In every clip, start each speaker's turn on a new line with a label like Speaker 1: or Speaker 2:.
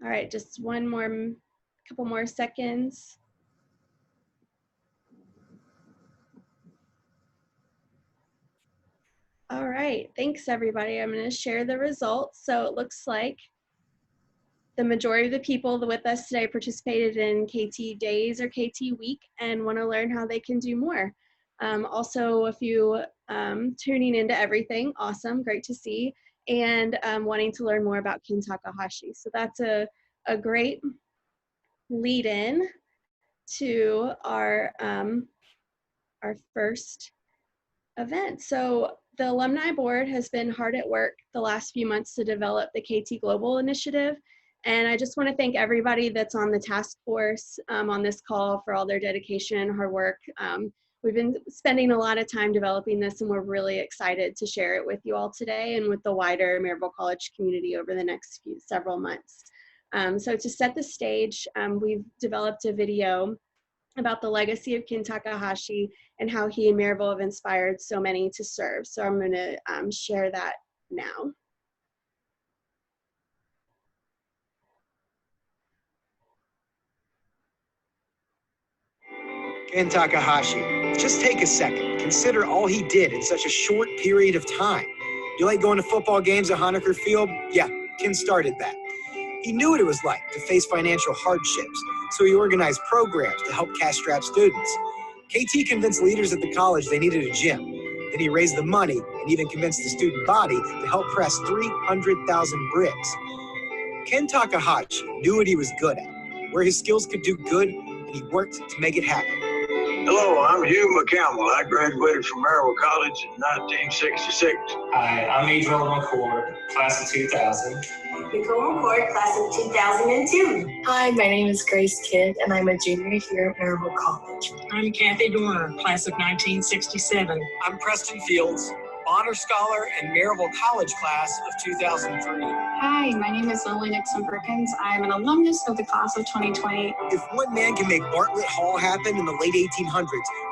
Speaker 1: All right, just couple more seconds. All right, thanks everybody. I'm going to share the results. So it looks like the majority of the people with us today participated in KT Days or KT Week and want to learn how they can do more. Also, a few tuning into everything. Awesome, great to see. And wanting to learn more about Ken Takahashi. So that's a great lead in to our first event. So the Alumni Board has been hard at work the last few months to develop the KT Global Initiative. And I just want to thank everybody that's on the task force on this call for all their dedication and hard work. We've been spending a lot of time developing this, and we're really excited to share it with you all today and with the wider Maryville College community over the next several months. So to set the stage, we've developed a video about the legacy of Ken Takahashi and how he and Maryville have inspired so many to serve. So I'm going to share that now.
Speaker 2: Ken Takahashi, just take a second. Consider all he did in such a short period of time. You like going to football games at Honecker Field? Yeah, Ken started that. He knew what it was like to face financial hardships, so he organized programs to help cash-strapped students. KT convinced leaders at the college they needed a gym. Then he raised the money and even convinced the student body to help press 300,000 bricks. Ken Takahashi knew what he was good at, where his skills could do good, and he worked to make it happen.
Speaker 3: Hello, I'm Hugh McCampbell. I graduated from Maryville College in 1966.
Speaker 4: Hi, I'm Adriel McCord, class of 2000.
Speaker 5: Nicole McCord, class of 2002.
Speaker 6: Hi, my name is Grace Kidd, and I'm a junior here at Maryville College.
Speaker 7: I'm Kathy Dorner, class of 1967.
Speaker 8: I'm Preston Fields, Honor Scholar and Maryville College class of 2003.
Speaker 9: Hi, my name is Lily Nixon Perkins. I'm an alumnus of the class of 2020.
Speaker 2: If one man can make Bartlett Hall happen in the late 1800s,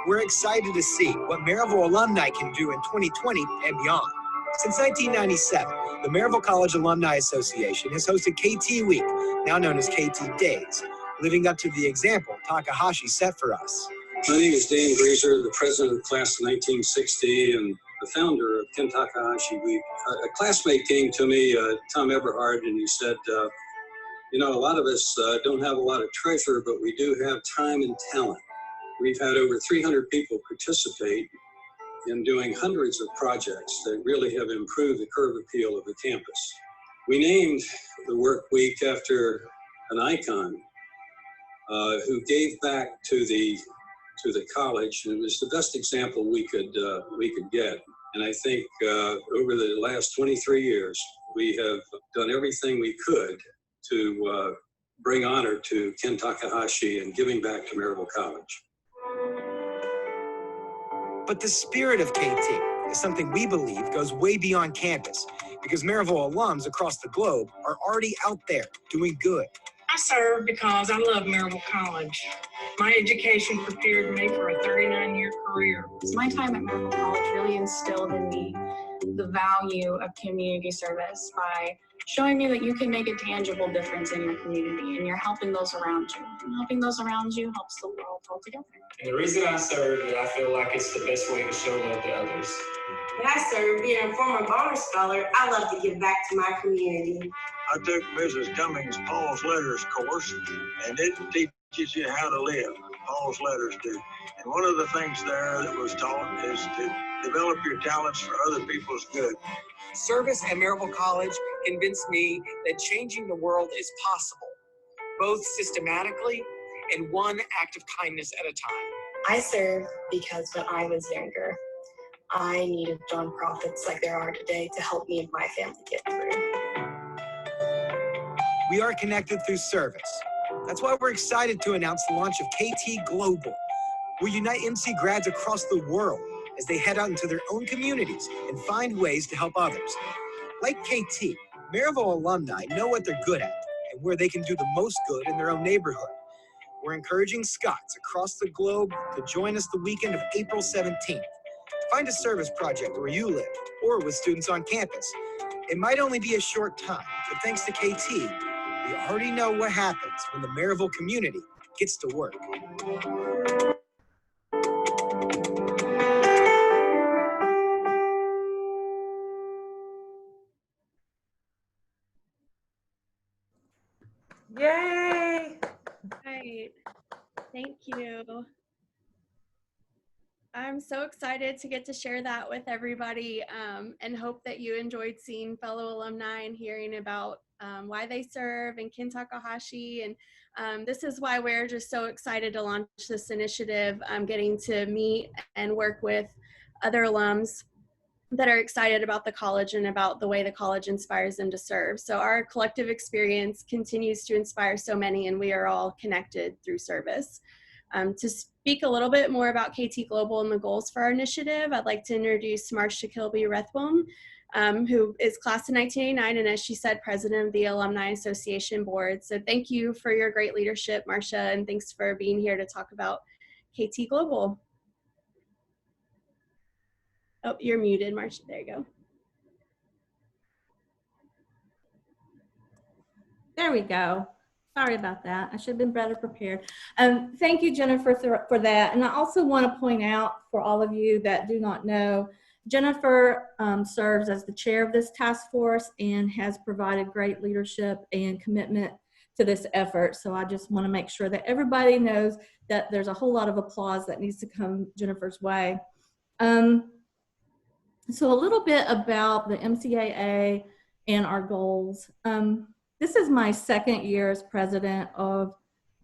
Speaker 2: we're excited to see what Maryville alumni can do in 2020 and beyond. Since 1997, the Maryville College Alumni Association has hosted KT Week, now known as KT Days, living up to the example Takahashi set for us.
Speaker 10: My name is Dan Grazer, the president of the class of 1960 and the founder of Ken Takahashi Week. A classmate came to me, Tom Eberhard, and he said, you know, a lot of us don't have a lot of treasure, but we do have time and talent. We've had over 300 people participate in doing hundreds of projects that really have improved the curb appeal of the campus. We named the work week after an icon who gave back to the college, and it was the best example we could get. And I think over the last 23 years, we have done everything we could to bring honor to Ken Takahashi and giving back to Maryville College.
Speaker 2: But the spirit of KT is something we believe goes way beyond campus, because Maryville alums across the globe are already out there doing good.
Speaker 7: I serve because I love Maryville College. My education prepared me for a 39-year career.
Speaker 9: My time at Maryville College really instilled in me the value of community service by showing me that you can make a tangible difference in your community and you're helping those around you. And helping those around you helps the world hold together.
Speaker 4: And the reason I serve is I feel like it's the best way to show love to others.
Speaker 5: When I serve, being a former Honor Scholar, I love to give back to my community.
Speaker 3: I took Mrs. Cummings' Paul's Letters course, and it teaches you how to live. Paul's Letters do. And one of the things there that was taught is to develop your talents for other people's good.
Speaker 8: Service at Maryville College convinced me that changing the world is possible, both systematically and one act of kindness at a time.
Speaker 6: I serve because when I was younger, I needed nonprofits like there are today to help me and my family get through.
Speaker 2: We are connected through service. That's why we're excited to announce the launch of KT Global. We'll unite MC grads across the world as they head out into their own communities and find ways to help others. Like KT, Maryville alumni know what they're good at and where they can do the most good in their own neighborhood. We're encouraging Scots across the globe to join us the weekend of April 17th. Find a service project where you live or with students on campus. It might only be a short time, but thanks to KT, We already know what happens when the Maryville community gets to work.
Speaker 11: Yay!
Speaker 1: Right. Thank you. I'm so excited to get to share that with everybody, and hope that you enjoyed seeing fellow alumni and hearing about why they serve in Ken Takahashi. And this is why we're just so excited to launch this initiative, getting to meet and work with other alums that are excited about the college and about the way the college inspires them to serve. So our collective experience continues to inspire so many, and we are all connected through service. To speak a little bit more about KT Global and the goals for our initiative, I'd like to introduce Marcia Kilby-Rethbone, who is class of 1989, and as she said, president of the Alumni Association Board. So thank you for your great leadership, Marcia, and thanks for being here to talk about KT Global. Oh, you're muted, Marcia. There you go.
Speaker 12: There we go. Sorry about that. I should have been better prepared. Thank you, Jennifer, for that. And I also want to point out for all of you that do not know, Jennifer serves as the chair of this task force and has provided great leadership and commitment to this effort. So I just want to make sure that everybody knows that there's a whole lot of applause that needs to come Jennifer's way. So a little bit about the MCAA and our goals. This is my second year as president of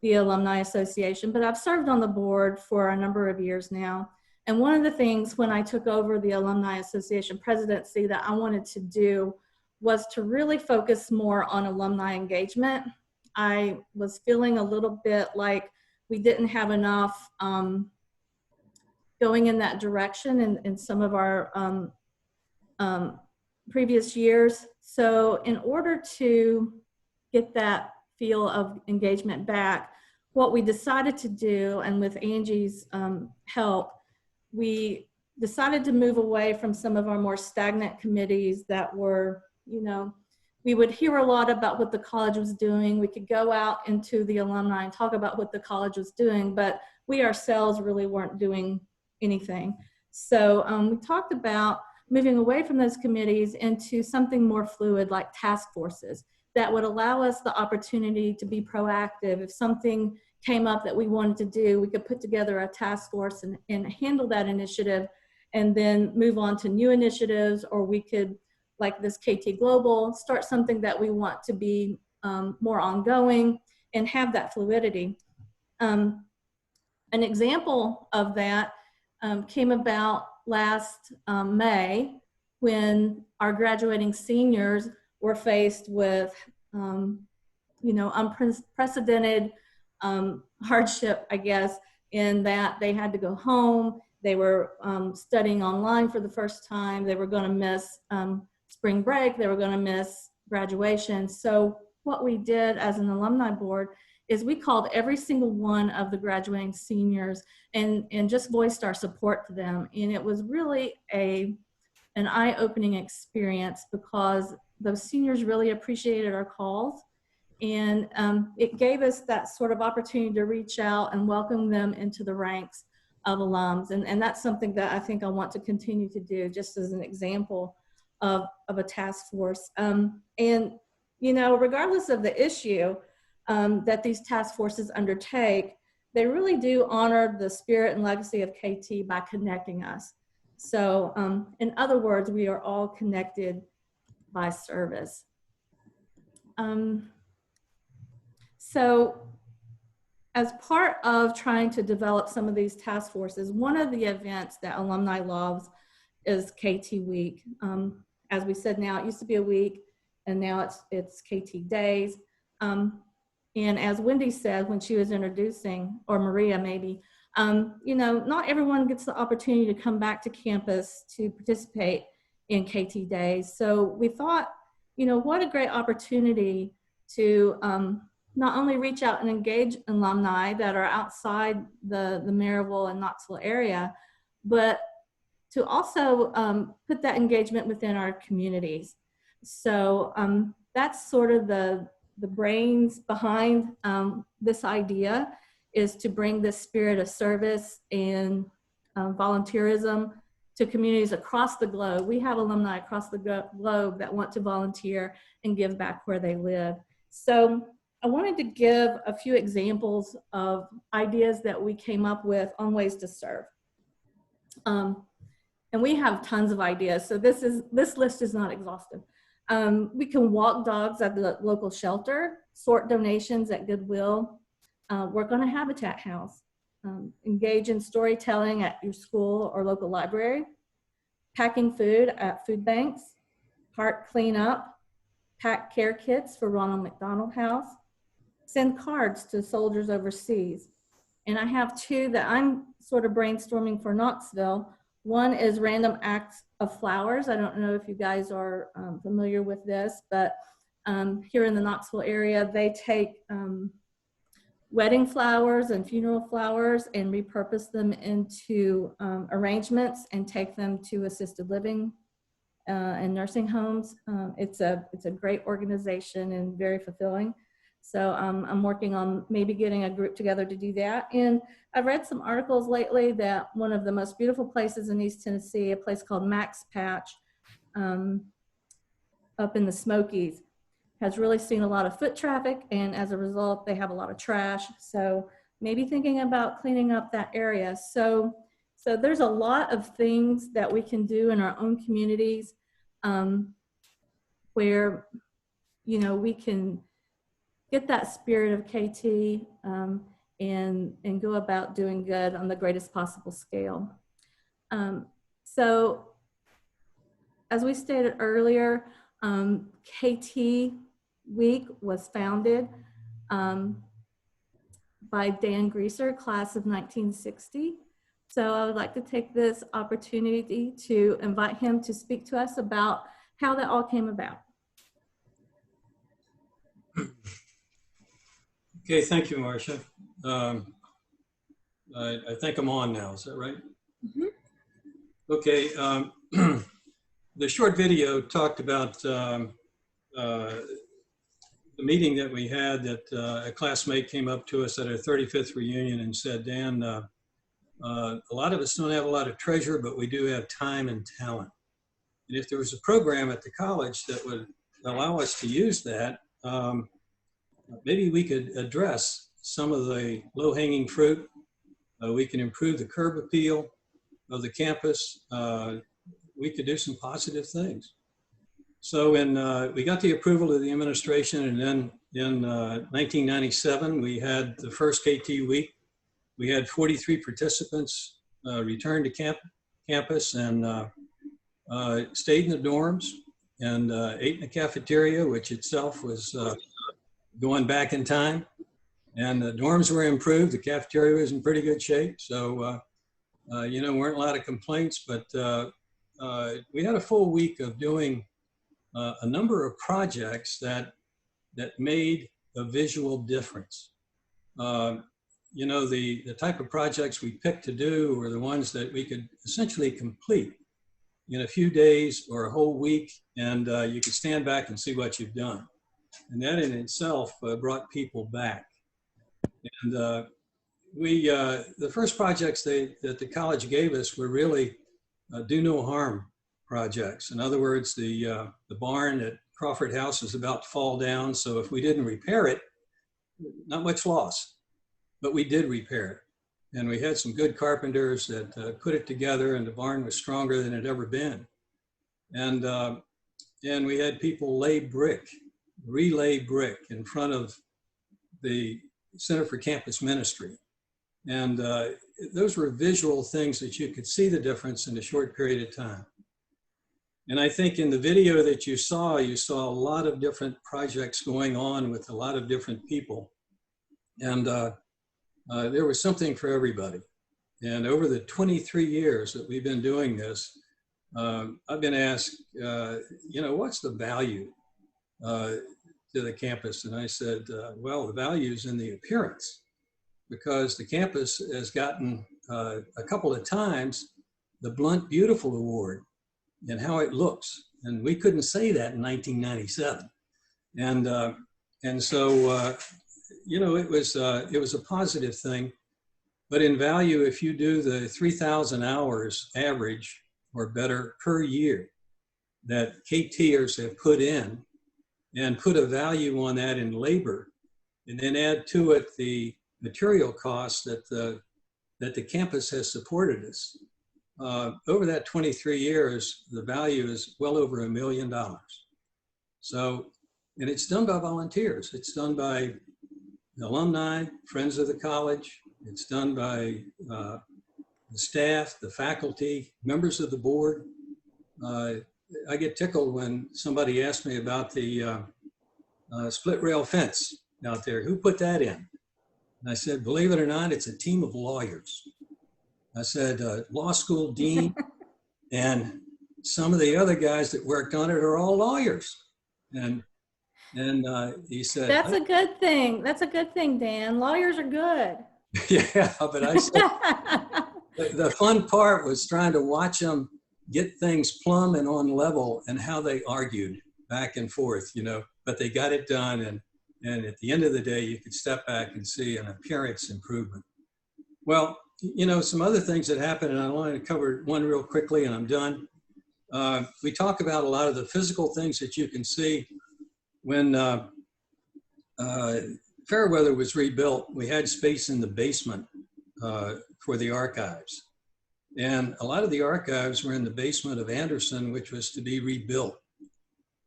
Speaker 12: the Alumni Association, but I've served on the board for a number of years now. And one of the things when I took over the Alumni Association presidency that I wanted to do was to really focus more on alumni engagement. I was feeling a little bit like we didn't have enough going in that direction in some of our previous years. So in order to get that feel of engagement back, what we decided to do, and with Angie's help, we decided to move away from some of our more stagnant committees that were, you know, we would hear a lot about what the college was doing. We could go out into the alumni and talk about what the college was doing, but we ourselves really weren't doing anything. So we talked about moving away from those committees into something more fluid like task forces that would allow us the opportunity to be proactive. If something came up that we wanted to do, we could put together a task force and handle that initiative and then move on to new initiatives, or we could, like this KT Global, start something that we want to be more ongoing and have that fluidity. An example of that came about last May when our graduating seniors were faced with, you know, unprecedented hardship, I guess, in that they had to go home. They were studying online for the first time. They were going to miss spring break. They were going to miss graduation. So what we did as an alumni board is we called every single one of the graduating seniors and just voiced our support to them. And it was really an eye-opening experience because those seniors really appreciated our calls. And it gave us that sort of opportunity to reach out and welcome them into the ranks of alums. And that's something that I think I want to continue to do, just as an example of a task force. And, you know, regardless of the issue that these task forces undertake, they really do honor the spirit and legacy of KT by connecting us. So in other words, we are all connected by service. So as part of trying to develop some of these task forces, one of the events that alumni loves is KT Week. As we said, now it used to be a week and now it's KT Days. And as Wendy said when she was introducing, or Maria maybe, you know, not everyone gets the opportunity to come back to campus to participate in KT Days. So we thought, you know, what a great opportunity to not only reach out and engage alumni that are outside the Maryville and Knoxville area, but to also put that engagement within our communities. So that's sort of the the brains behind this idea is to bring this spirit of service and volunteerism to communities across the globe. We have alumni across the globe that want to volunteer and give back where they live. So I wanted to give a few examples of ideas that we came up with on ways to serve. And we have tons of ideas, so this list is not exhaustive. We can walk dogs at the local shelter, sort donations at Goodwill, work on a habitat house, engage in storytelling at your school or local library, packing food at food banks, park cleanup, pack care kits for Ronald McDonald House, send cards to soldiers overseas. And I have two that I'm sort of brainstorming for Knoxville. One is Random Acts of Flowers. I don't know if you guys are familiar with this, but here in the Knoxville area, they take wedding flowers and funeral flowers and repurpose them into arrangements and take them to assisted living and nursing homes. It's a great organization and very fulfilling. So I'm working on maybe getting a group together to do that. And I've read some articles lately that one of the most beautiful places in East Tennessee, a place called Max Patch up in the Smokies, has really seen a lot of foot traffic, and as a result, they have a lot of trash. So maybe thinking about cleaning up that area. So there's a lot of things that we can do in our own communities where, you know, we can get that spirit of KT and go about doing good on the greatest possible scale. So as we stated earlier, KT Week was founded by Dan Greaser, class of 1960. So I would like to take this opportunity to invite him to speak to us about how that all came about.
Speaker 10: Okay, thank you, Marcia. I think I'm on now, is that right?
Speaker 1: Mm-hmm.
Speaker 10: Okay, the short video talked about the meeting that we had that a classmate came up to us at our 35th reunion and said, Dan, a lot of us don't have a lot of treasure, but we do have time and talent. And if there was a program at the college that would allow us to use that, maybe we could address some of the low-hanging fruit. We can improve the curb appeal of the campus. We could do some positive things. So we got the approval of the administration, and then in 1997, we had the first KT Week. We had 43 participants return to campus and stayed in the dorms and ate in the cafeteria, which itself was going back in time. And the dorms were improved. The cafeteria was in pretty good shape. So, you know, weren't a lot of complaints, but we had a full week of doing a number of projects that made a visual difference. You know, the type of projects we picked to do were the ones that we could essentially complete in a few days or a whole week, and you could stand back and see what you've done. And that in itself brought people back. And the first projects that the college gave us were really do no harm projects. In other words, the barn at Crawford House is about to fall down, so if we didn't repair it, not much loss, but we did repair it. And we had some good carpenters that put it together, and the barn was stronger than it had ever been. And we had people relay brick in front of the Center for Campus Ministry. And those were visual things that you could see the difference in a short period of time. And I think in the video that you saw a lot of different projects going on with a lot of different people. And there was something for everybody. And over the 23 years that we've been doing this, I've been asked, you know, what's the value to the campus? And I said, well, the value is in the appearance, because the campus has gotten a couple of times the Blunt Beautiful Award and how it looks. And we couldn't say that in 1997. And And so, you know, it was a positive thing. But in value, if you do the 3,000 hours average or better per year that KTers have put in, and put a value on that in labor, and then add to it the material costs that the campus has supported us, over that 23 years, the value is well over $1 million. So, and it's done by volunteers. It's done by the alumni, friends of the college. It's done by the staff, the faculty, members of the board. I get tickled when somebody asks me about the split rail fence out there. Who put that in? And I said, believe it or not, it's a team of lawyers. I said, law school dean and some of the other guys that worked on it are all lawyers. And he said,
Speaker 12: That's a good thing. That's a good thing, Dan. Lawyers are good.
Speaker 10: Yeah, but I said, the fun part was trying to watch them get things plumb and on level and how they argued back and forth, you know, but they got it done. And at the end of the day, you could step back and see an appearance improvement. Well, you know, some other things that happened, and I want to cover one real quickly and I'm done. We talk about a lot of the physical things that you can see. When Fairweather was rebuilt, we had space in the basement for the archives. And a lot of the archives were in the basement of Anderson, which was to be rebuilt.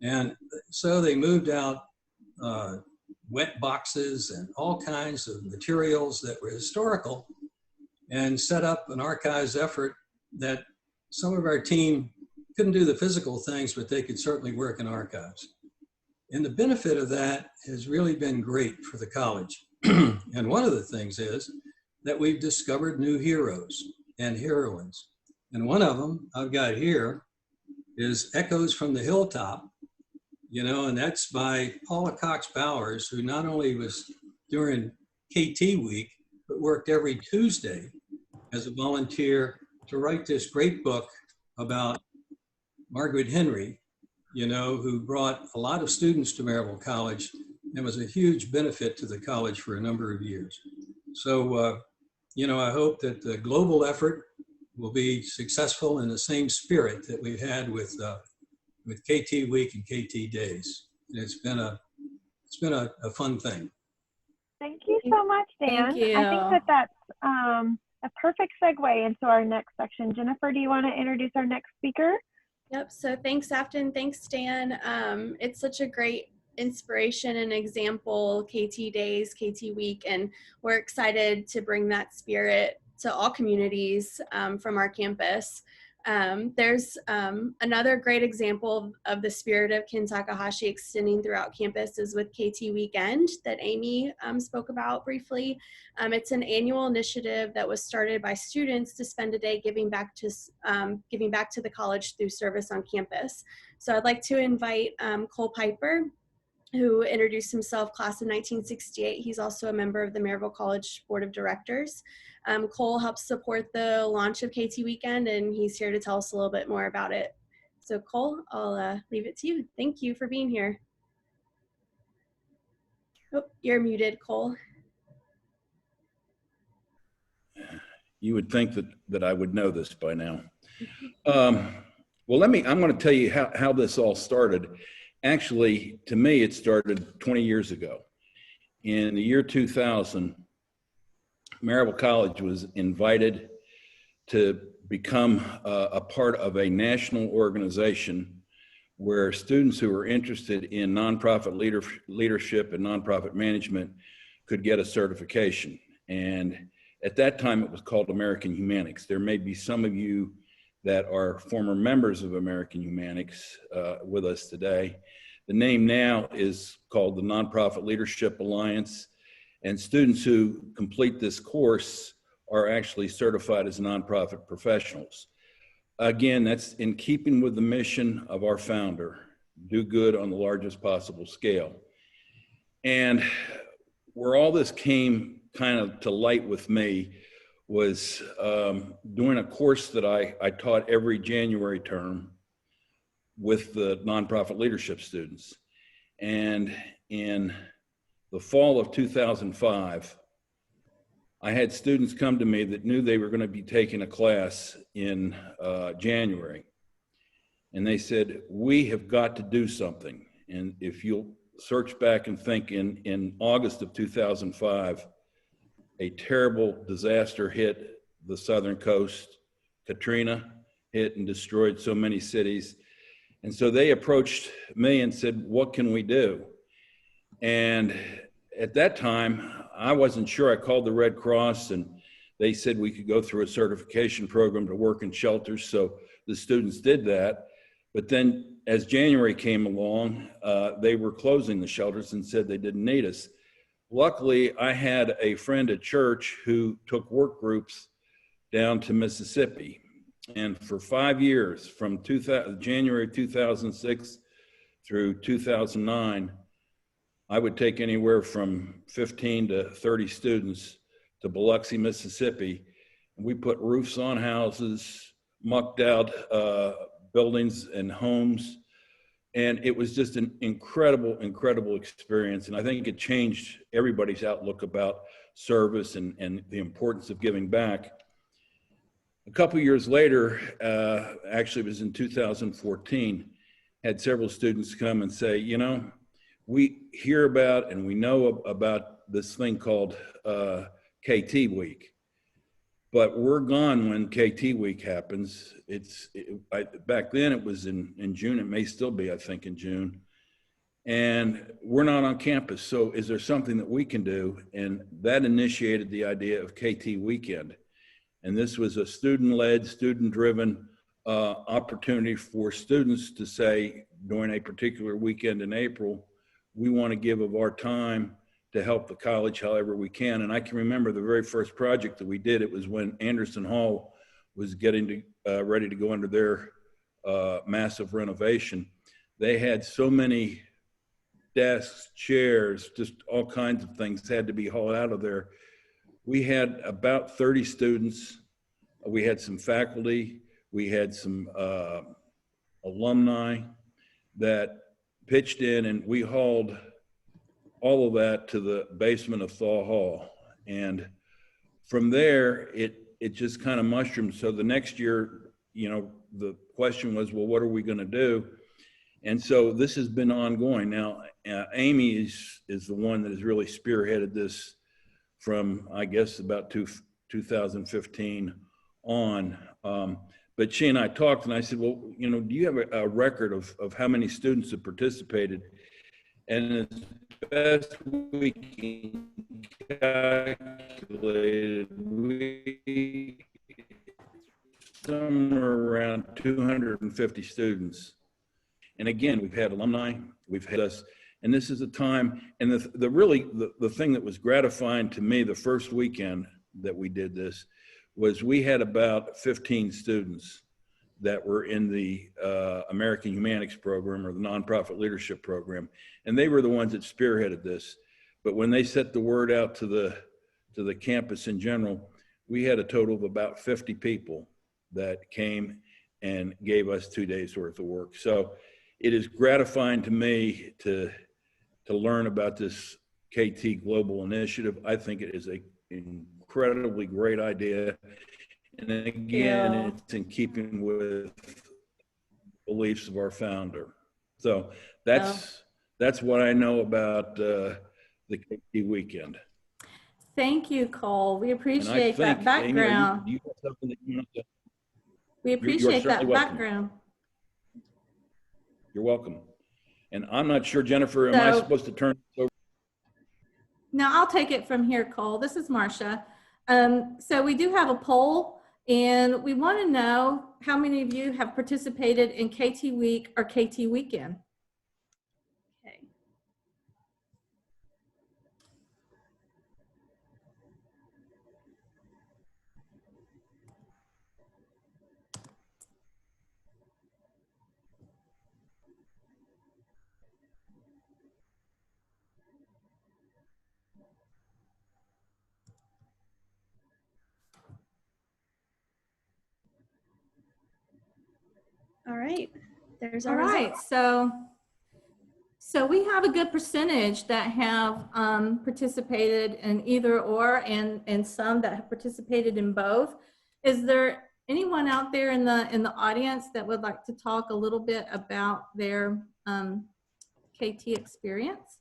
Speaker 10: And so they moved out wet boxes and all kinds of materials that were historical and set up an archives effort that some of our team couldn't do the physical things, but they could certainly work in archives. And the benefit of that has really been great for the college. And one of the things is that we've discovered new heroes and heroines. And one of them I've got here is Echoes from the Hilltop, you know, and that's by Paula Cox Bowers, who not only was during KT week, but worked every Tuesday as a volunteer to write this great book about Margaret Henry, you know, who brought a lot of students to Maryville College and was a huge benefit to the college for a number of years. So, you know, I hope that the global effort will be successful in the same spirit that we've had with KT Week and KT Days. It's been a fun thing.
Speaker 11: Thank you so much, Dan.
Speaker 12: Thank you.
Speaker 11: I think that's a perfect segue into our next section. Jennifer, do you want to introduce our next speaker?
Speaker 1: Yep, so thanks, Afton. Thanks, Dan. It's such a great inspiration and example, KT Days, KT Week, and we're excited to bring that spirit to all communities from our campus. There's another great example of the spirit of Ken Takahashi extending throughout campus is with KT Weekend that Amy spoke about briefly. It's an annual initiative that was started by students to spend a day giving back to the college through service on campus. So I'd like to invite Cole Piper, who introduced himself, class of 1968. He's also a member of the Maryville College Board of Directors. Cole helps support the launch of KT Weekend, and he's here to tell us a little bit more about it. So Cole, I'll leave it to you. Thank you for being here. Oh, you're muted, Cole.
Speaker 13: You would think that I would know this by now. Well, I'm going to tell you how this all started. Actually, to me, it started 20 years ago. In the year 2000, Maryville College was invited to become a part of a national organization where students who were interested in nonprofit leadership and nonprofit management could get a certification. And at that time, it was called American Humanics. There may be some of you that are former members of American Humanics with us today. The name now is called the Nonprofit Leadership Alliance, and students who complete this course are actually certified as nonprofit professionals. Again, that's in keeping with the mission of our founder, do good on the largest possible scale. And where all this came kind of to light with me was doing a course that I taught every January term with the nonprofit leadership students. And in the fall of 2005, I had students come to me that knew they were going to be taking a class in January. And they said, we have got to do something. And if you'll search back and think, in August of 2005, a terrible disaster hit the southern coast. Katrina hit and destroyed so many cities. And so they approached me and said, what can we do? And at that time, I wasn't sure. I called the Red Cross and they said we could go through a certification program to work in shelters. So the students did that. But then as January came along, they were closing the shelters and said they didn't need us. Luckily, I had a friend at church who took work groups down to Mississippi. And for 5 years, from January 2006 through 2009, I would take anywhere from 15 to 30 students to Biloxi, Mississippi. And we put roofs on houses, mucked out buildings and homes. And it was just an incredible, incredible experience. And I think it changed everybody's outlook about service and the importance of giving back. A couple years later, actually it was in 2014, had several students come and say, you know, we hear about and we know about this thing called KT Week, but we're gone when KT Week happens. Back then it was in June. It may still be, I think, in June. And we're not on campus. So is there something that we can do? And that initiated the idea of KT Weekend. And this was a student-led, student-driven opportunity for students to say, during a particular weekend in April, we want to give of our time to help the college however we can. And I can remember the very first project that we did, it was when Anderson Hall was getting ready to go under their massive renovation. They had so many desks, chairs, just all kinds of things had to be hauled out of there. We had about 30 students. We had some faculty. We had some alumni that pitched in, and we hauled all of that to the basement of Thaw Hall. And from there, it just kind of mushroomed. So the next year, you know, the question was, well, what are we going to do? And so this has been ongoing. Now, Amy is the one that has really spearheaded this from, I guess, about 2015 on. But she and I talked, and I said, well, you know, do you have a record of how many students have participated? And as best we can calculate, we somewhere around 250 students. And again, we've had alumni, we've had us, and this is a time, and the thing that was gratifying to me the first weekend that we did this was we had about 15 students that were in the American Humanics program or the nonprofit leadership program. And they were the ones that spearheaded this. But when they set the word out to the campus in general, we had a total of about 50 people that came and gave us 2 days worth of work. So it is gratifying to me to learn about this KT Global Initiative. I think it is an incredibly great idea. And again, it's in keeping with beliefs of our founder. So that's what I know about the KT Weekend.
Speaker 12: Thank you, Cole. We appreciate that background.
Speaker 13: Amy, do you have something that you want to?
Speaker 12: We appreciate that background.
Speaker 13: You're welcome. And I'm not sure, Jennifer, am I supposed to turn this over?
Speaker 12: No, I'll take it from here, Cole. This is Marcia. So we do have a poll, and we want to know how many of you have participated in KT Week or KT Weekend. Okay.
Speaker 1: All right, there's
Speaker 12: All
Speaker 1: our
Speaker 12: right,
Speaker 1: results.
Speaker 12: So we have a good percentage that have participated in either or, and some that have participated in both. Is there anyone out there in the audience that would like to talk a little bit about their KT experience?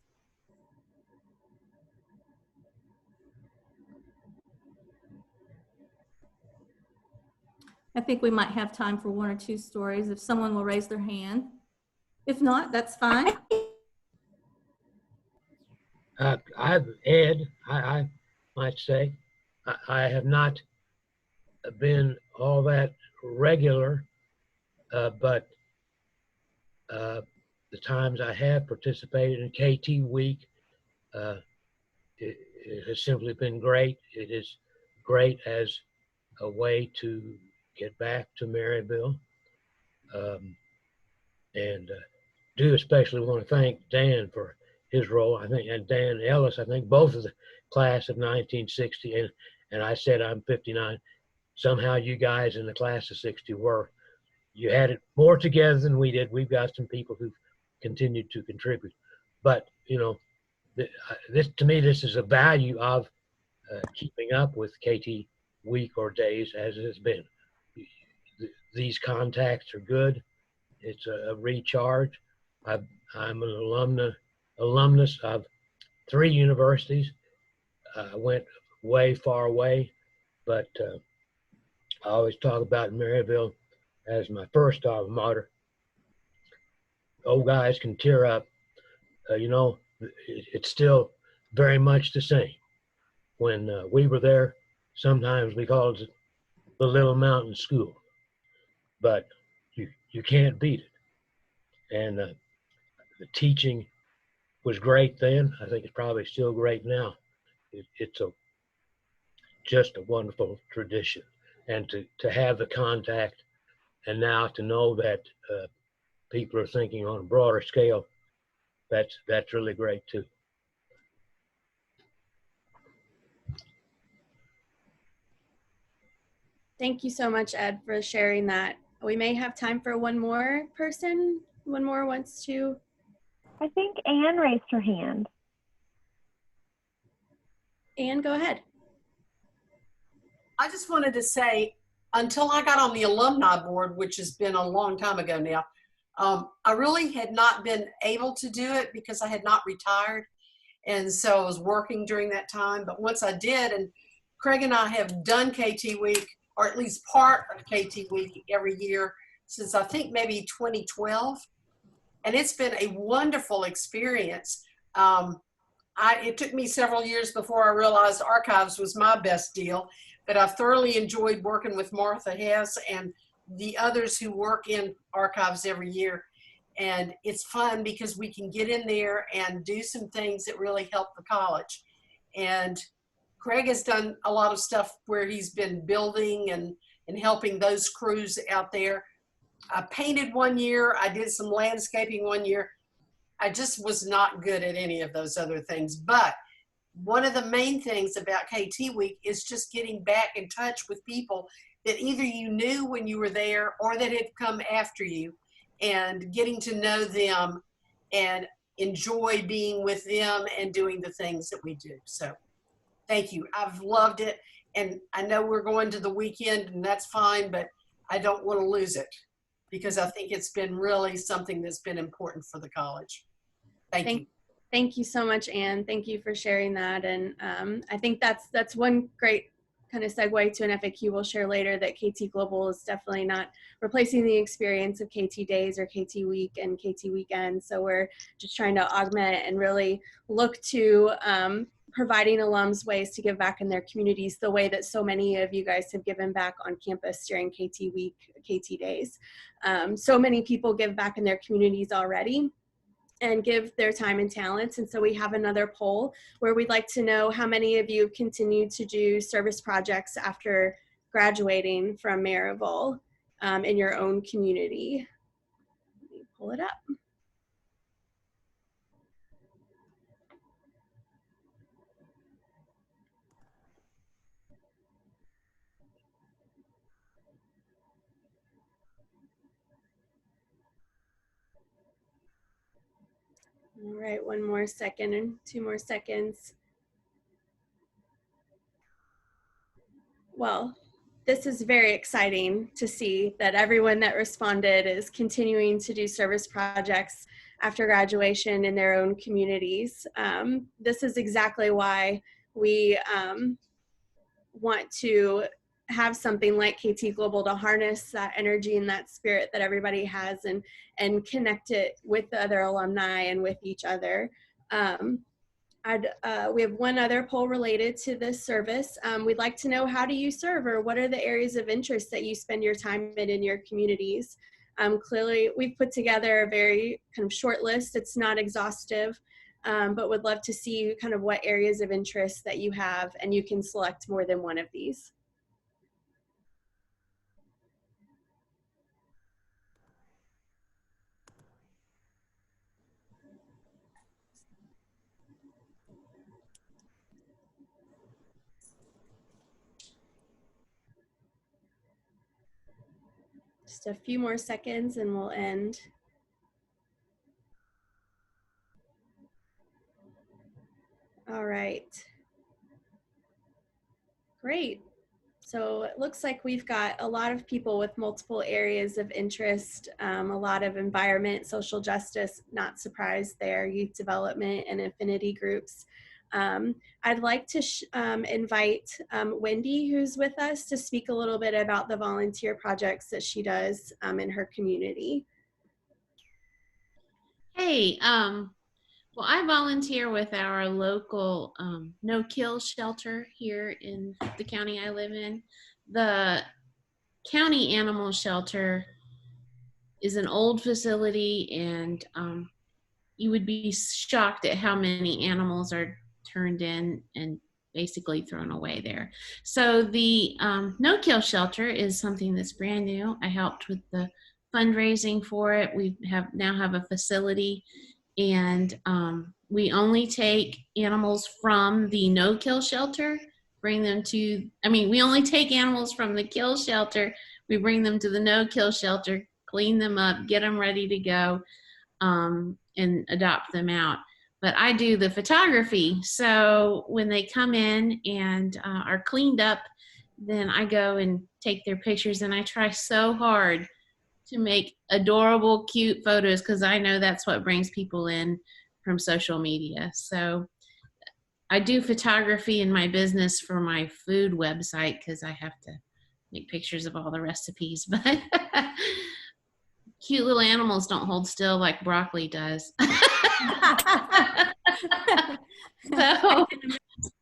Speaker 12: I think we might have time for one or two stories if someone will raise their hand. If not, that's fine.
Speaker 14: Ed, I might say, I have not been all that regular, but the times I have participated in KT Week, it has simply been great. It is great as a way to get back to Maryville. And do especially want to thank Dan for his role. I think, and Dan Ellis, I think both of the class of 1960, and I said I'm 59. Somehow you guys in the class of 60 you had it more together than we did. We've got some people who've continued to contribute. But, you know, this to me, this is a value of keeping up with KT Week or days as it has been. These contacts are good. It's a recharge. I'm an alumnus of 3 universities. I went way far away, but I always talk about Maryville as my first alma mater. Old guys can tear up. You know, it's still very much the same. When we were there, sometimes we called it the Little Mountain School, but you can't beat it. And the teaching was great then. I think it's probably still great now. It's just a wonderful tradition. And to have the contact, and now to know that people are thinking on a broader scale, that's really great too.
Speaker 1: Thank you so much, Ed, for sharing that. We may have time for one more person. One more wants to.
Speaker 11: I think Anne raised her hand.
Speaker 1: Anne, go ahead.
Speaker 15: I just wanted to say, until I got on the alumni board, which has been a long time ago now, I really had not been able to do it because I had not retired. And so I was working during that time. But once I did, and Craig and I have done KT Week, or at least part of KT Week every year since I think maybe 2012. And it's been a wonderful experience. It took me several years before I realized archives was my best deal, but I've thoroughly enjoyed working with Martha Hess and the others who work in archives every year. And it's fun because we can get in there and do some things that really help the college. And Craig has done a lot of stuff where he's been building and helping those crews out there. I painted one year. I did some landscaping one year. I just was not good at any of those other things. But one of the main things about KT Week is just getting back in touch with people that either you knew when you were there or that had come after you, and getting to know them and enjoy being with them and doing the things that we do. So thank you. I've loved it. And I know we're going to the weekend, and that's fine, but I don't want to lose it because I think it's been really something that's been important for the college. Thank you.
Speaker 1: Thank you so much, Anne. Thank you for sharing that. And I think that's one great kind of segue to an FAQ we'll share later, that KT Global is definitely not replacing the experience of KT Days or KT Week and KT Weekend. So we're just trying to augment and really look to providing alums ways to give back in their communities the way that so many of you guys have given back on campus during KT Week, KT Days. So many people give back in their communities already and give their time and talents. And so we have another poll where we'd like to know how many of you have continued to do service projects after graduating from Maryville in your own community. Let me pull it up. All right, one more second and 2 more seconds. Well, this is very exciting to see that everyone that responded is continuing to do service projects after graduation in their own communities. This is exactly why we want to have something like KT Global to harness that energy and that spirit that everybody has and connect it with the other alumni and with each other. We have one other poll related to this service. We'd like to know, how do you serve, or what are the areas of interest that you spend your time in your communities? Clearly, we've put together a very kind of short list. It's not exhaustive, but would love to see kind of what areas of interest that you have, and you can select more than one of these. Just a few more seconds and we'll end. All right. Great. So it looks like we've got a lot of people with multiple areas of interest, a lot of environment, social justice, not surprised there, youth development, and affinity groups. I'd like to invite Wendy, who's with us, to speak a little bit about the volunteer projects that she does in her community.
Speaker 16: Hey, well, I volunteer with our local no-kill shelter here in the county I live in. The county animal shelter is an old facility, and you would be shocked at how many animals are turned in and basically thrown away there. So the no-kill shelter is something that's brand new. I helped with the fundraising for it. We now have a facility, and we only take animals from the no-kill shelter, bring them to, we only take animals from the kill shelter, we bring them to the no-kill shelter, clean them up, get them ready to go, and adopt them out. But I do the photography. So when they come in and are cleaned up, then I go and take their pictures, and I try so hard to make adorable, cute photos, because I know that's what brings people in from social media. So I do photography in my business for my food website, because I have to make pictures of all the recipes. But cute little animals don't hold still like broccoli does. So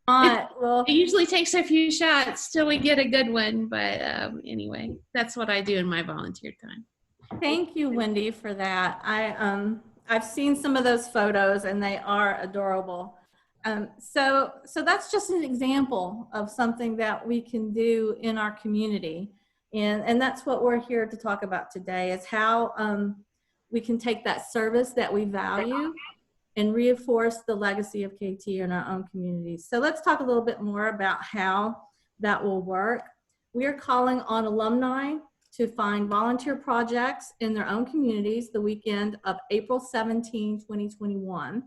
Speaker 16: it usually takes a few shots till we get a good one. But anyway, that's what I do in my volunteer time.
Speaker 12: Thank you, Wendy, for that. I've seen some of those photos, and they are adorable. So that's just an example of something that we can do in our community. And that's what we're here to talk about today, is how we can take that service that we value and reinforce the legacy of KT in our own communities. So let's talk a little bit more about how that will work. We are calling on alumni to find volunteer projects in their own communities the weekend of April 17, 2021.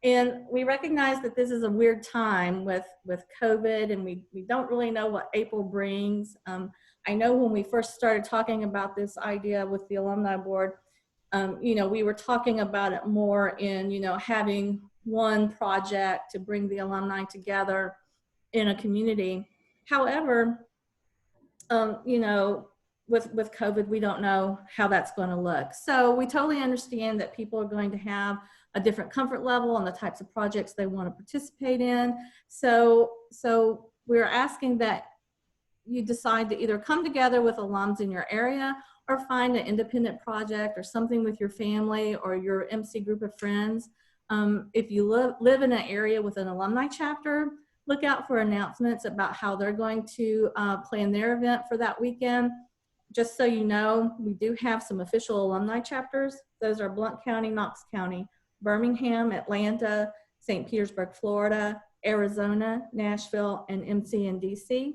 Speaker 12: And we recognize that this is a weird time with COVID, and we don't really know what April brings. I know when we first started talking about this idea with the alumni board, we were talking about it more in, having one project to bring the alumni together in a community. However, with COVID, we don't know how that's going to look. So we totally understand that people are going to have a different comfort level on the types of projects they want to participate in. So we're asking that you decide to either come together with alums in your area, or find an independent project or something with your family or your MC group of friends. If you live in an area with an alumni chapter, look out for announcements about how they're going to plan their event for that weekend. Just so you know, we do have some official alumni chapters. Those are Blount County, Knox County, Birmingham, Atlanta, St. Petersburg, Florida, Arizona, Nashville, and MC in DC.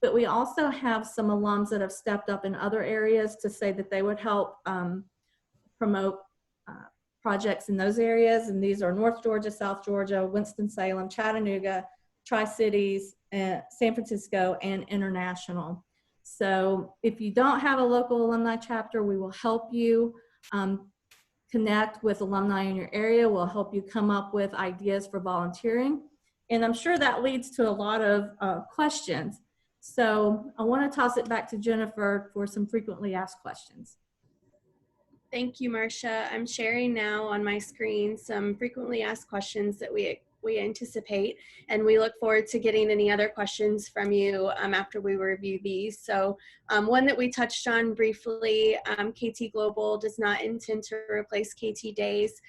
Speaker 12: But we also have some alums that have stepped up in other areas to say that they would help promote projects in those areas. And these are North Georgia, South Georgia, Winston-Salem, Chattanooga, Tri-Cities, San Francisco, and international. So if you don't have a local alumni chapter, we will help you connect with alumni in your area. We'll help you come up with ideas for volunteering. And I'm sure that leads to a lot of questions. So I want to toss it back to Jennifer for some frequently asked questions.
Speaker 1: Thank you, Marcia. I'm sharing now on my screen some frequently asked questions that we anticipate, and we look forward to getting any other questions from you after we review these. So one that we touched on briefly, KT Global does not intend to replace KT Days.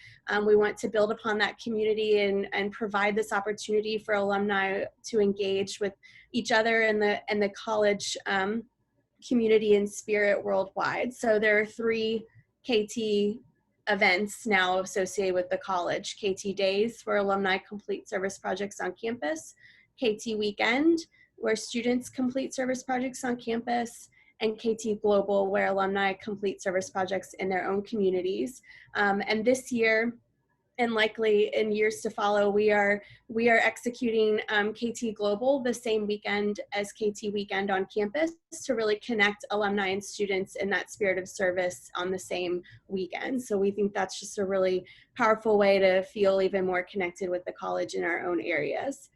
Speaker 1: We want to build upon that community and provide this opportunity for alumni to engage with each other and the college community and spirit worldwide. So there are 3 KT events now associated with the college: KT Days, where alumni complete service projects on campus; KT Weekend, where students complete service projects on campus; and KT Global, where alumni complete service projects in their own communities. And this year, and likely in years to follow, we are executing KT Global the same weekend as KT Weekend on campus to really connect alumni and students in that spirit of service on the same weekend. So we think that's just a really powerful way to feel even more connected with the college in our own areas.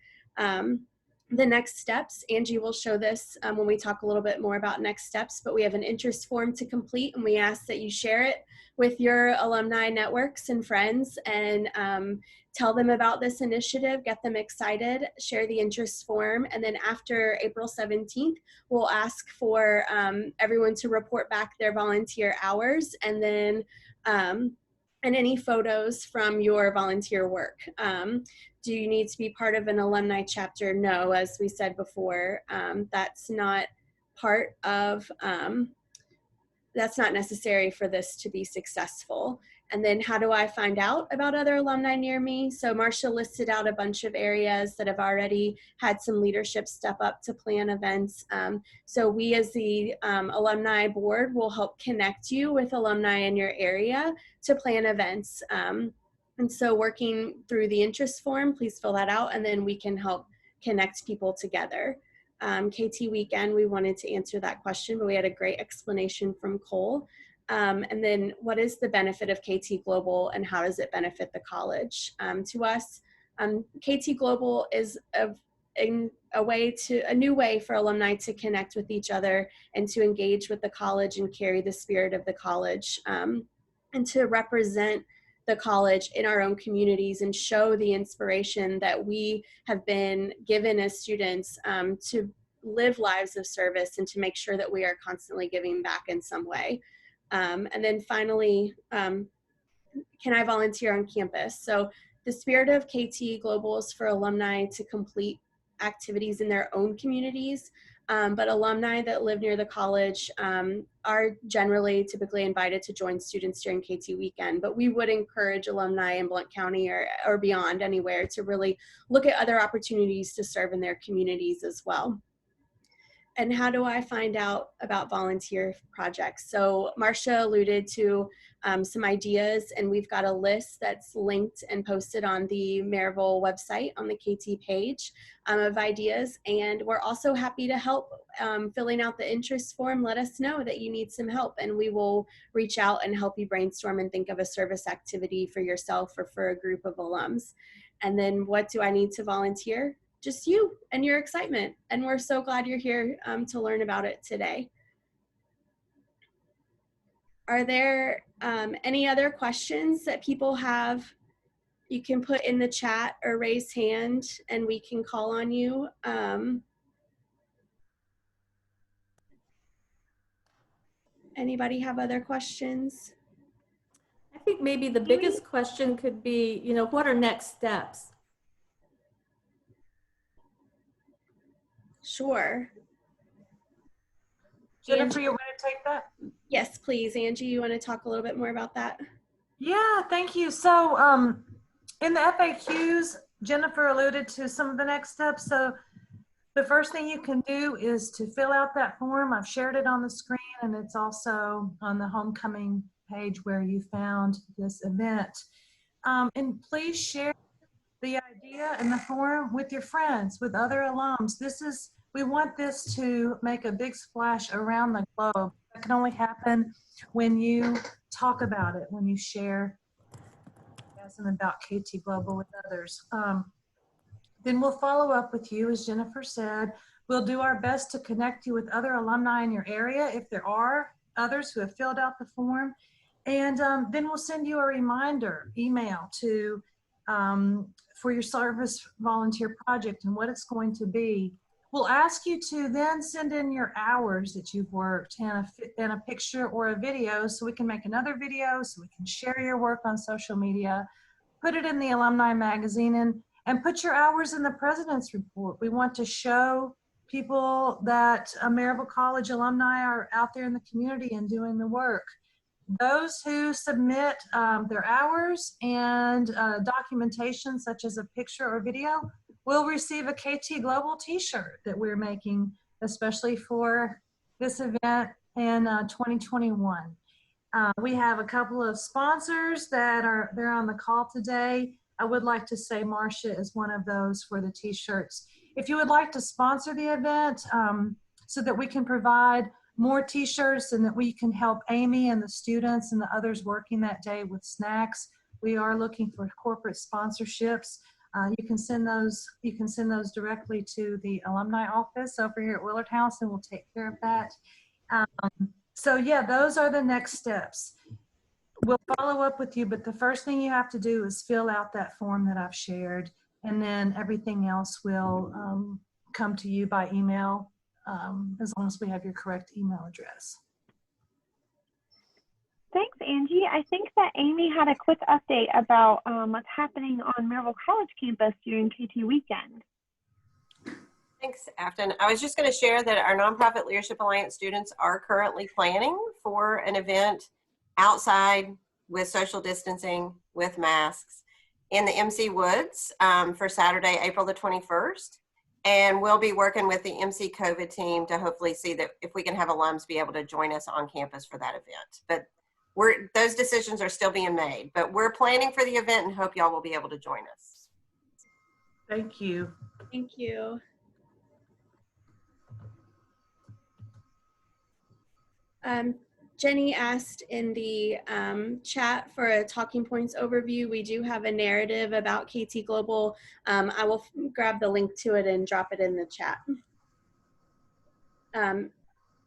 Speaker 1: The next steps, Angie will show this when we talk a little bit more about next steps, but we have an interest form to complete, and we ask that you share it with your alumni networks and friends and tell them about this initiative, get them excited, share the interest form, and then after April 17th, we'll ask for everyone to report back their volunteer hours and then and any photos from your volunteer work. Do you need to be part of an alumni chapter? No, as we said before, that's not part of, that's not necessary for this to be successful. And then how do I find out about other alumni near me? So Marcia listed out a bunch of areas that have already had some leadership step up to plan events. So we as the alumni board will help connect you with alumni in your area to plan events. And so working through the interest form, please fill that out, and then we can help connect people together. KT Weekend, we wanted to answer that question, but we had a great explanation from Cole. And then what is the benefit of KT Global and how does it benefit the college? To us, KT Global is a new way for alumni to connect with each other and to engage with the college and carry the spirit of the college and to represent the college in our own communities and show the inspiration that we have been given as students to live lives of service and to make sure that we are constantly giving back in some way. And then finally, can I volunteer on campus? So the spirit of KT Global is for alumni to complete activities in their own communities, but alumni that live near the college are typically invited to join students during KT Weekend, but we would encourage alumni in Blount County or beyond anywhere to really look at other opportunities to serve in their communities as well. And how do I find out about volunteer projects? So Marcia alluded to some ideas, and we've got a list that's linked and posted on the Maryville website on the KT page of ideas. And we're also happy to help filling out the interest form. Let us know that you need some help, and we will reach out and help you brainstorm and think of a service activity for yourself or for a group of alums. And then what do I need to volunteer? Just you and your excitement. And we're so glad you're here to learn about it today. Are there any other questions that people have? You can put in the chat or raise hand and we can call on you. Anybody have other questions?
Speaker 12: I think maybe the biggest question could be, what are next steps?
Speaker 1: Sure.
Speaker 17: Jennifer, you want to take that?
Speaker 1: Yes, please. Angie, you want to talk a little bit more about that?
Speaker 17: Yeah, thank you. So in the FAQs, Jennifer alluded to some of the next steps. So the first thing you can do is to fill out that form. I've shared it on the screen, and it's also on the homecoming page where you found this event. And please share the idea and the forum with your friends, with other alums. We want this to make a big splash around the globe. That can only happen when you talk about it, when you share about KT Global with others. Then we'll follow up with you, as Jennifer said. We'll do our best to connect you with other alumni in your area if there are others who have filled out the form. And then we'll send you a reminder email to for your service volunteer project and what it's going to be. We'll ask you to then send in your hours that you've worked and a picture or a video, so we can make another video, so we can share your work on social media, put it in the alumni magazine, and put your hours in the President's Report. We want to show people that Maryville College alumni are out there in the community and doing the work. Those who submit their hours and documentation, such as a picture or video, will receive a KT Global t-shirt that we're making especially for this event in 2021. We have a couple of sponsors they're on the call today. I would like to say Marcia is one of those for the t-shirts. If you would like to sponsor the event so that we can provide more t-shirts and that we can help Amy and the students and the others working that day with snacks, we are looking for corporate sponsorships. You can send those directly to the alumni office over here at Willard House, and we'll take care of that. So yeah, those are the next steps. We'll follow up with you, but the first thing you have to do is fill out that form that I've shared, and then everything else will come to you by email, as long as we have your correct email address.
Speaker 11: Thanks, Angie. I think that Amy had a quick update about what's happening on Maryville College campus during KT weekend.
Speaker 18: Thanks, Afton. I was just going to share that our Nonprofit Leadership Alliance students are currently planning for an event outside with social distancing, with masks, in the MC Woods for Saturday, April the 21st. And we'll be working with the MC COVID team to hopefully see that if we can have alums be able to join us on campus for that event. But those decisions are still being made, but we're planning for the event and hope y'all will be able to join us.
Speaker 17: Thank you.
Speaker 1: Thank you. Jenny asked in the chat for a talking points overview. We do have a narrative about KT Global. I will grab the link to it and drop it in the chat.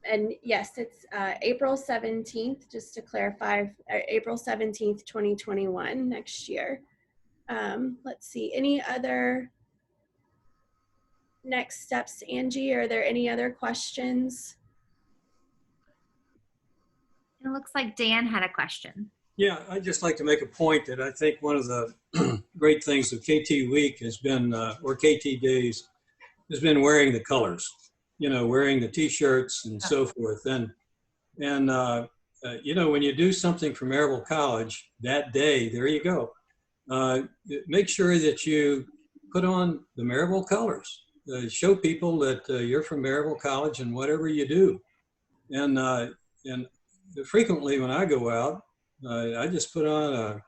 Speaker 1: And yes, it's April 17th, just to clarify, April 17th, 2021, next year. Let's see, any other next steps, Angie? Are there any other questions?
Speaker 19: It looks like Dan had a question.
Speaker 10: Yeah, I'd just like to make a point that I think one of the great things of KT Week has been, or KT Days, has been wearing the colors. You know, wearing the t-shirts and so forth. And you know, when you do something for Maryville College that day, there you go. Make sure that you put on the Maryville colors. Show people that you're from Maryville College and whatever you do. And frequently when I go out, I just put on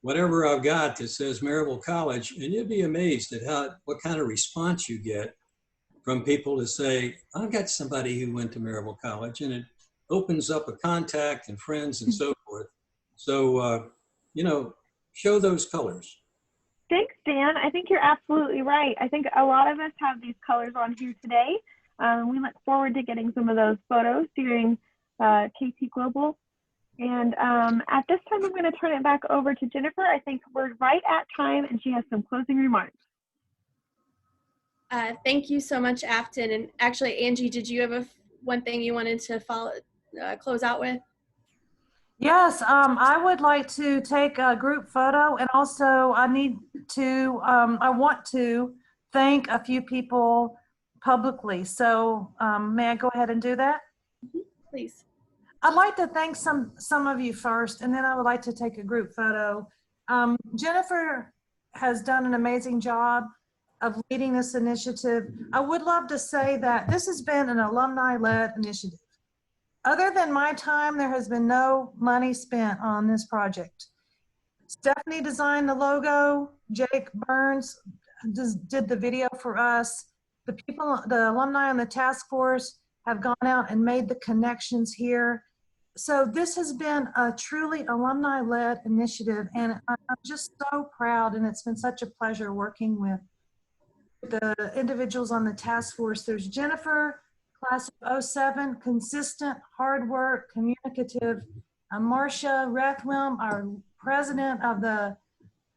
Speaker 10: whatever I've got that says Maryville College, and you'd be amazed at what kind of response you get from people to say, I've got somebody who went to Maryville College, and it opens up a contact and friends and so forth. So, you know, show those colors.
Speaker 11: Thanks, Dan. I think you're absolutely right. I think a lot of us have these colors on here today. We look forward to getting some of those photos during KT Global. And at this time, I'm going to turn it back over to Jennifer. I think we're right at time, and she has some closing remarks.
Speaker 1: Thank you so much, Afton. And actually, Angie, did you have one thing you wanted to close out with?
Speaker 17: Yes, I would like to take a group photo, and also I want to thank a few people publicly. So may I go ahead and do that?
Speaker 1: Please.
Speaker 17: I'd like to thank some of you first, and then I would like to take a group photo. Jennifer has done an amazing job of leading this initiative. I would love to say that this has been an alumni-led initiative. Other than my time, there has been no money spent on this project. Stephanie designed the logo. Jake Burns did the video for us. The people, the alumni on the task force have gone out and made the connections here. So this has been a truly alumni-led initiative, and I'm just so proud, and it's been such a pleasure working with the individuals on the task force. There's Jennifer, class of 07, consistent, hard work, communicative. Marcia Rethwim, our president of the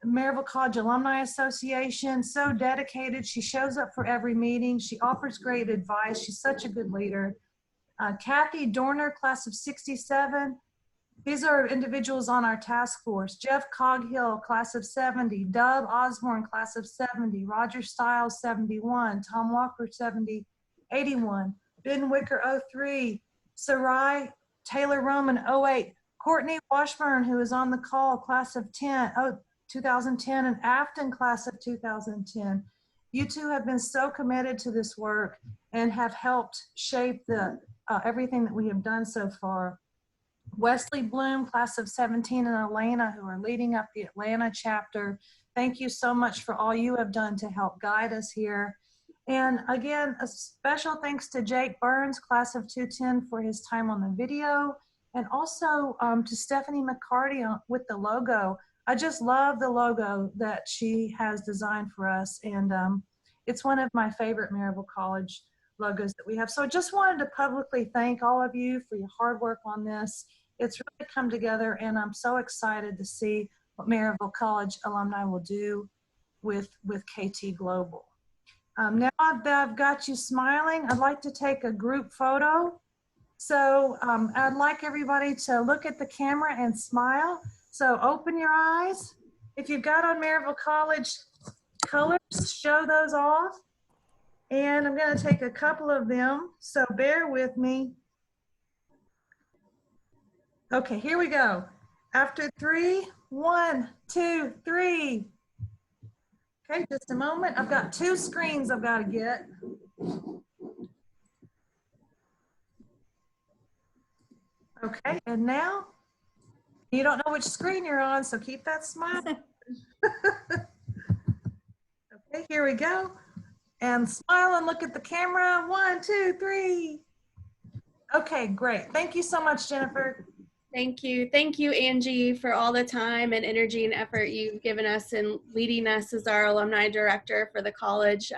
Speaker 17: Maryville College Alumni Association, so dedicated. She shows up for every meeting. She offers great advice. She's such a good leader. Kathy Dorner, class of 67. These are individuals on our task force. Jeff Coghill, class of 70. Dub Osborne, class of 70. Roger Stiles, 71. Tom Walker, 81. Ben Wicker, 03. Sarai Taylor Roman, 08. Courtney Washburn, who is on the call, class of 2010, and Afton, class of 2010. You two have been so committed to this work and have helped shape the everything that we have done so far. Wesley Bloom, class of 17, and Elena, who are leading up the Atlanta chapter. Thank you so much for all you have done to help guide us here. And again, a special thanks to Jake Burns, class of 210, for his time on the video, and also to Stephanie McCarty with the logo. I just love the logo that she has designed for us, and it's one of my favorite Maryville College logos that we have. So I just wanted to publicly thank all of you for your hard work on this. It's really come together, and I'm so excited to see what Maryville College alumni will do with KT Global. Now that I've got you smiling, I'd like to take a group photo. So I'd like everybody to look at the camera and smile. So open your eyes. If you've got on Maryville College colors, show those off. And I'm going to take a couple of them, so bear with me. Okay, here we go. After 3, 1, 2, 3. Okay, just a moment. I've got 2 screens I've got to get. Okay, and now you don't know which screen you're on, so keep that smile. Okay, here we go. And smile and look at the camera. 1, 2, 3. Okay, great. Thank you so much, Jennifer.
Speaker 1: Thank you. Thank you, Angie, for all the time and energy and effort you've given us in leading us as our alumni director for the college.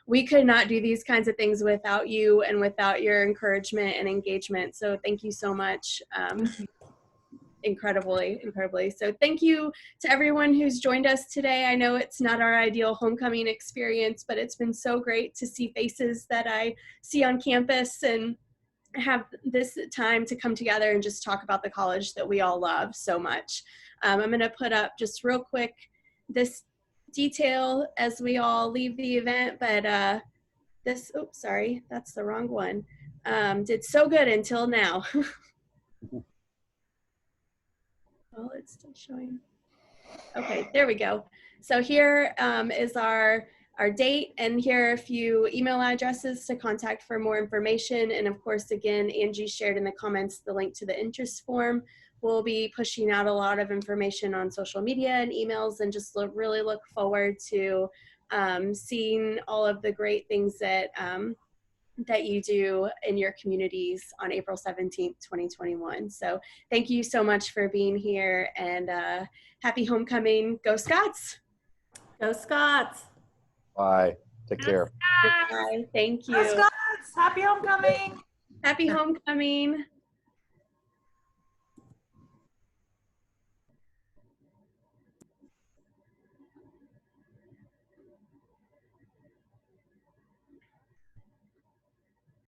Speaker 1: We could not do these kinds of things without you and without your encouragement and engagement. So thank you so much. Incredibly. So thank you to everyone who's joined us today. I know it's not our ideal homecoming experience, but it's been so great to see faces that I see on campus and have this time to come together and just talk about the college that we all love so much. I'm going to put up just real quick this detail as we all leave the event, but this, oops, sorry, that's the wrong one. Did so good until now. Oh, it's still showing. Okay, there we go. So here is our date, and here are a few email addresses to contact for more information. And of course, again, Angie shared in the comments the link to the interest form. We'll be pushing out a lot of information on social media and emails, and just really look forward to seeing all of the great things that that you do in your communities on April 17th, 2021. So thank you so much for being here, and happy homecoming. Go Scots!
Speaker 12: Go Scots!
Speaker 20: Bye. Take care.
Speaker 1: Bye. Thank you.
Speaker 17: Go Scots! Happy homecoming!
Speaker 1: Happy homecoming.